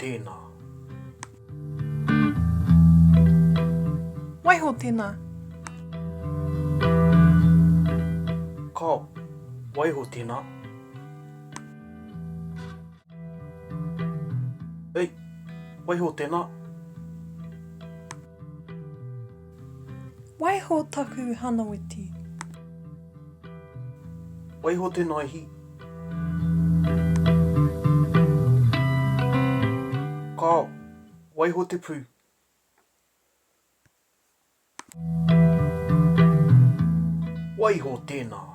tēnā. Waiho tēnā. Ka waiho tēnā. Hei, waiho tēnā. Waiho taku hanawiti. Waiho tēnā ihi. Ka waiho te pū. Waiho tēnā.